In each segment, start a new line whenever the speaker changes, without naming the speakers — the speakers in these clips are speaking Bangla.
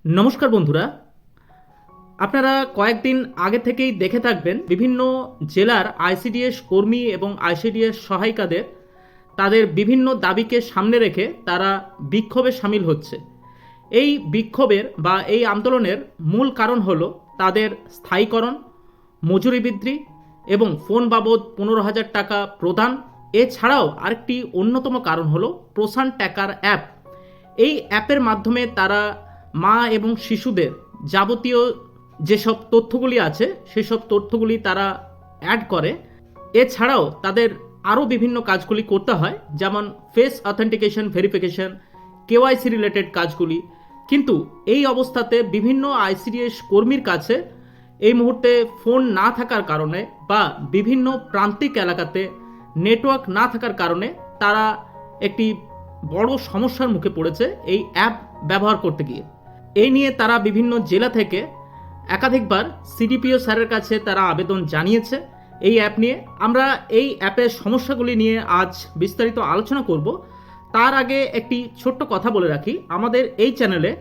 নমস্কার বন্ধুরা, আপনারা কয়েকদিন আগে থেকেই দেখে থাকবেন বিভিন্ন জেলার আইসিডিএস কর্মী এবং আইসিডিএস সহায়িকাদের তাদের বিভিন্ন দাবিকে সামনে রেখে তারা বিক্ষোভে সামিল হচ্ছে। এই বিক্ষোভের বা এই আন্দোলনের মূল কারণ হলো তাদের স্থায়ীকরণ, মজুরি বৃদ্ধি এবং ফোন বাবদ 15,000 টাকা প্রদান। এছাড়াও আরেকটি অন্যতম কারণ হলো পোষণ ট্র্যাকার অ্যাপ। এই অ্যাপের মাধ্যমে তারা মা এবং শিশুদের যাবতীয় যেসব তথ্যগুলি আছে সেসব তথ্যগুলি তারা অ্যাড করে। এছাড়াও তাদের আরও বিভিন্ন কাজগুলি করতে হয়, যেমন face authentication verification, KYC related কাজগুলি। কিন্তু এই অবস্থাতে বিভিন্ন আইসিডিএস কর্মীর কাছে এই মুহূর্তে ফোন না থাকার কারণে বা বিভিন্ন প্রান্তিক এলাকাতে নেটওয়ার্ক না থাকার কারণে তারা একটি বড় সমস্যার মুখে পড়েছে এই অ্যাপ ব্যবহার করতে গিয়ে। এই নিয়ে তারা বিভিন্ন জেলা থেকে একাধিকবার সিডিপিও স্যারের কাছে তারা আবেদন জানিয়েছে এই অ্যাপ নিয়ে। আমরা এই অ্যাপের সমস্যাগুলি নিয়ে আজ বিস্তারিত আলোচনা করব। তার আগে একটি ছোট্ট কথা বলে রাখি, আমাদের এই চ্যানেলে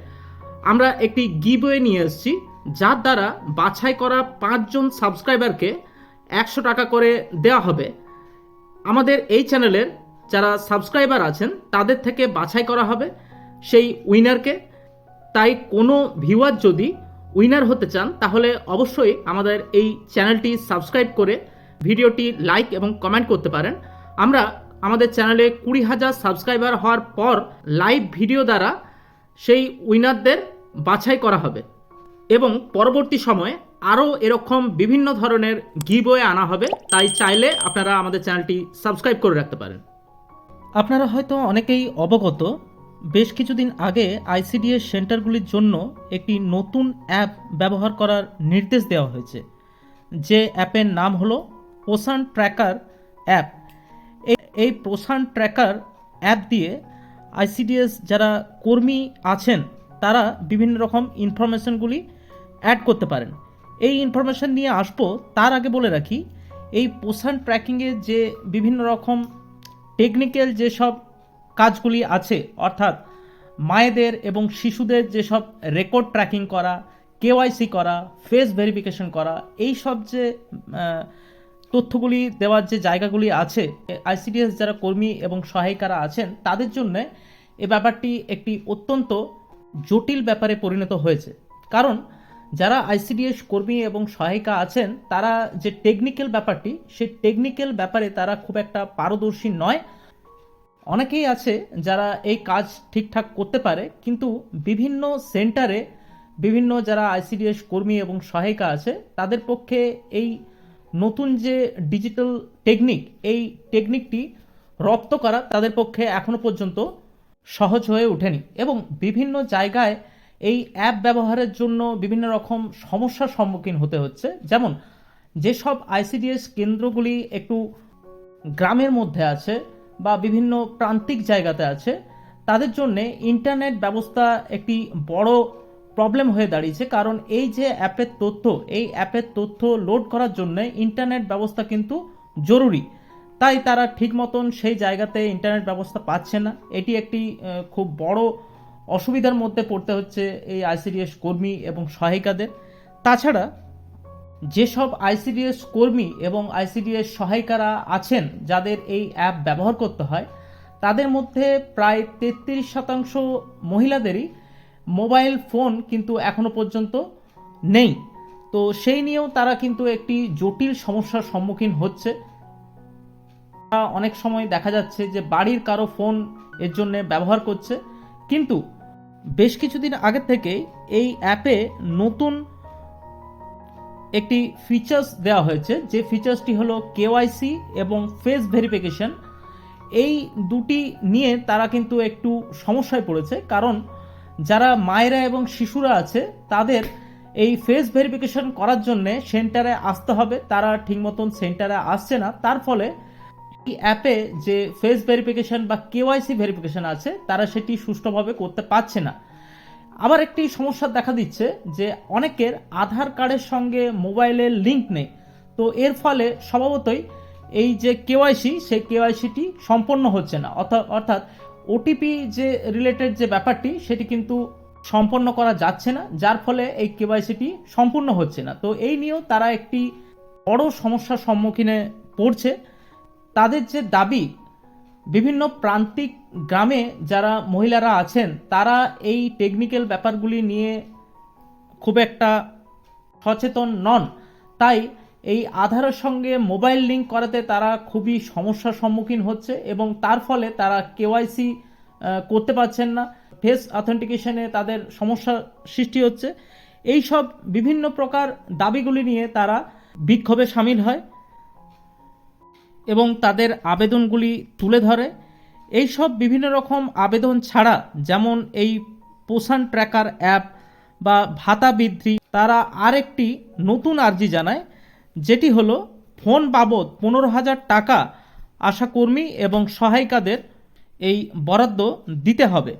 আমরা একটি গিভওয়ে নিয়ে এসেছি, যার দ্বারা বাছাই করা 5 জন সাবস্ক্রাইবারকে 100 টাকা করে দেওয়া হবে। আমাদের এই চ্যানেলের যারা সাবস্ক্রাইবার আছেন তাদের থেকে বাছাই করা হবে সেই উইনারকে। তাই কোনো ভিউয়ার যদি উইনার হতে চান তাহলে অবশ্যই আমাদের এই চ্যানেলটি সাবস্ক্রাইব করে ভিডিওটি লাইক এবং কমেন্ট করতে পারেন। আমরা আমাদের চ্যানেলে 20,000 সাবস্ক্রাইবার হওয়ার পর লাইভ ভিডিও দ্বারা সেই উইনারদের বাছাই করা হবে এবং পরবর্তী সময়ে আরও এরকম বিভিন্ন ধরনের গিভওয়ে আনা হবে। তাই চাইলে আপনারা আমাদের চ্যানেলটি সাবস্ক্রাইব করে রাখতে পারেন। আপনারা হয়তো অনেকেই অবগত, বেশ কিছুদিন আগে আইসিডিএস সেন্টারগুলির জন্য একটি নতুন অ্যাপ ব্যবহার করার নির্দেশ দেওয়া হয়েছে, যে অ্যাপের নাম হলো পোষণ ট্র্যাকার অ্যাপ। এই পোষণ ট্র্যাকার অ্যাপ দিয়ে আইসিডিএস যারা কর্মী আছেন তারা বিভিন্ন রকম ইনফরমেশনগুলি অ্যাড করতে পারেন। এই ইনফরমেশন নিয়ে আসবো, তার আগে বলে রাখি এই পোষণ ট্র্যাকিংয়ে যে বিভিন্ন রকম টেকনিক্যাল যেসব কাজগুলি আছে, অর্থাৎ মায়েদের এবং শিশুদের যেসব রেকর্ড ট্র্যাকিং করা, কেওয়াইসি করা, ফেস ভেরিফিকেশন করা, এই সব যে তথ্যগুলি দেওয়ার যে জায়গাগুলি আছে, আইসিডিএস যারা কর্মী এবং সহায়িকারা আছেন তাদের জন্য এ ব্যাপারটি একটি অত্যন্ত জটিল ব্যাপারে পরিণত হয়েছে। কারণ যারা আইসিডিএস কর্মী এবং সহায়িকা আছেন তারা যে টেকনিক্যাল ব্যাপারটি, সেই টেকনিক্যাল ব্যাপারে তারা খুব একটা পারদর্শী নয়। অনেকেই আছে যারা এই কাজ ঠিকঠাক করতে পারে, কিন্তু বিভিন্ন সেন্টারে বিভিন্ন যারা আইসিডিএস কর্মী এবং সহায়িকা আছে তাদের পক্ষে এই নতুন যে ডিজিটাল টেকনিক, এই টেকনিকটি রপ্ত করা তাদের পক্ষে এখনো পর্যন্ত সহজ হয়ে ওঠেনি এবং বিভিন্ন জায়গায় এই অ্যাপ ব্যবহারের জন্য বিভিন্ন রকম সমস্যার সম্মুখীন হতে হচ্ছে। যেমন যেসব আইসিডিএস কেন্দ্রগুলি একটু গ্রামের মধ্যে আছে বা বিভিন্ন প্রান্তিক জায়গাতে আছে, তাদের জন্য ইন্টারনেট ব্যবস্থা একটি বড় প্রবলেম হয়ে দাঁড়িয়েছে। কারণ এই যে অ্যাপের তথ্য, এই অ্যাপের তথ্য লোড করার জন্য ইন্টারনেট ব্যবস্থা কিন্তু জরুরি। তাই তারা ঠিক মতন সেই জায়গাতে ইন্টারনেট ব্যবস্থা পাচ্ছে না। এটি একটি খুব বড় অসুবিধার মধ্যে পড়তে হচ্ছে এই আইসিডিএস কর্মী এবং সহায়িকাদের। তাছাড়া যেসব আইসিডিএস কর্মী এবং আইসিডিএস সহায়িকারা আছেন যাদের এই অ্যাপ ব্যবহার করতে হয়, তাদের মধ্যে প্রায় 33% মহিলাদেরই মোবাইল ফোন কিন্তু এখনো পর্যন্ত নেই। তো সেই নিয়েও তারা কিন্তু একটি জটিল সমস্যার সম্মুখীন হচ্ছে। অনেক সময় দেখা যাচ্ছে যে বাড়ির কারো ফোন এর জন্য ব্যবহার করছে, কিন্তু বেশ কিছুদিন আগে থেকেই এই অ্যাপে নতুন একটি ফিচার্স দেওয়া হয়েছে, যে ফিচার্সটি হলো কেওয়াইসি এবং ফেস ভেরিফিকেশন। এই দুটি নিয়ে তারা কিন্তু একটু সমস্যায় পড়েছে, কারণ যারা মায়েরা এবং শিশুরা আছে তাদের এই ফেস ভেরিফিকেশন করার জন্য সেন্টারে আসতে হবে, তারা ঠিক মতন সেন্টারে আসছে না। তার ফলে এই অ্যাপে যে ফেস ভেরিফিকেশন বা কেওয়াইসি ভেরিফিকেশন আছে তারা সেটি সুষ্ঠুভাবে করতে পারছে না। আবার একটি সমস্যা দেখা দিচ্ছে যে অনেকের আধার কার্ডের সঙ্গে মোবাইলের লিঙ্ক নেই। তো এর ফলে স্বভাবতই এই যে কেওয়াইসি, সেই কেওয়াইসিটি সম্পন্ন হচ্ছে না। অর্থাৎ ওটিপি যে রিলেটেড যে ব্যাপারটি সেটি কিন্তু সম্পন্ন করা যাচ্ছে না, যার ফলে এই কেওয়াইসিটি সম্পূর্ণ হচ্ছে না। তো এই নিয়েও তারা একটি বড় সমস্যার সম্মুখীনে পড়ছে। তাদের যে দাবি, বিভিন্ন প্রান্তিক গ্রামে যারা মহিলারা আছেন তারা এই টেকনিক্যাল ব্যাপারগুলি নিয়ে খুব একটা সচেতন নন, তাই এই আধারের সঙ্গে মোবাইল লিঙ্ক করাতে তারা খুবই সমস্যার সম্মুখীন হচ্ছে এবং তার ফলে তারা কেওয়াইসি করতে পারছেন না, ফেস অথেন্টিকেশনে তাদের সমস্যা সৃষ্টি হচ্ছে। এই সব বিভিন্ন প্রকার দাবিগুলি নিয়ে তারা বিক্ষোভে সামিল হয় এবং তাদের আবেদনগুলি তুলে ধরে। এই সব বিভিন্ন রকম আবেদন ছাড়া, যেমন এই পোষণ ট্র্যাকার অ্যাপ বা ভাতা বৃদ্ধি, তারা আরেকটি নতুন আর্জি জানায়, যেটি হলো ফোন বাবদ 15,000 টাকা আশাকর্মী এবং সহায়িকাদের এই বরাদ্দ দিতে হবে।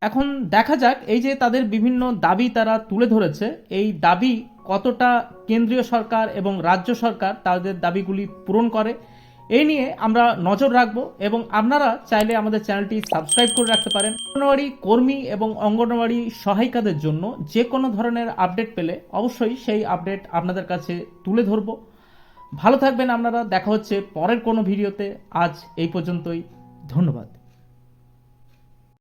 এখন দেখা যাক এই যে তাদের বিভিন্ন দাবি তারা তুলে ধরেছে, এই দাবি কতটা কেন্দ্রীয় সরকার এবং রাজ্য সরকার তাদের দাবিগুলি পূরণ করে, এই নিয়ে আমরা নজর রাখবো। এবং আপনারা চাইলে আমাদের চ্যানেলটি সাবস্ক্রাইব করে রাখতে পারেন। অঙ্গনওয়াড়ি কর্মী এবং অঙ্গনওয়াড়ি সহায়িকাদের জন্য যে কোনো ধরনের আপডেট পেলে অবশ্যই সেই আপডেট আপনাদের কাছে তুলে ধরবো। ভালো থাকবেন আপনারা, দেখা হচ্ছে পরের কোনো ভিডিওতে। আজ এই পর্যন্তই, ধন্যবাদ।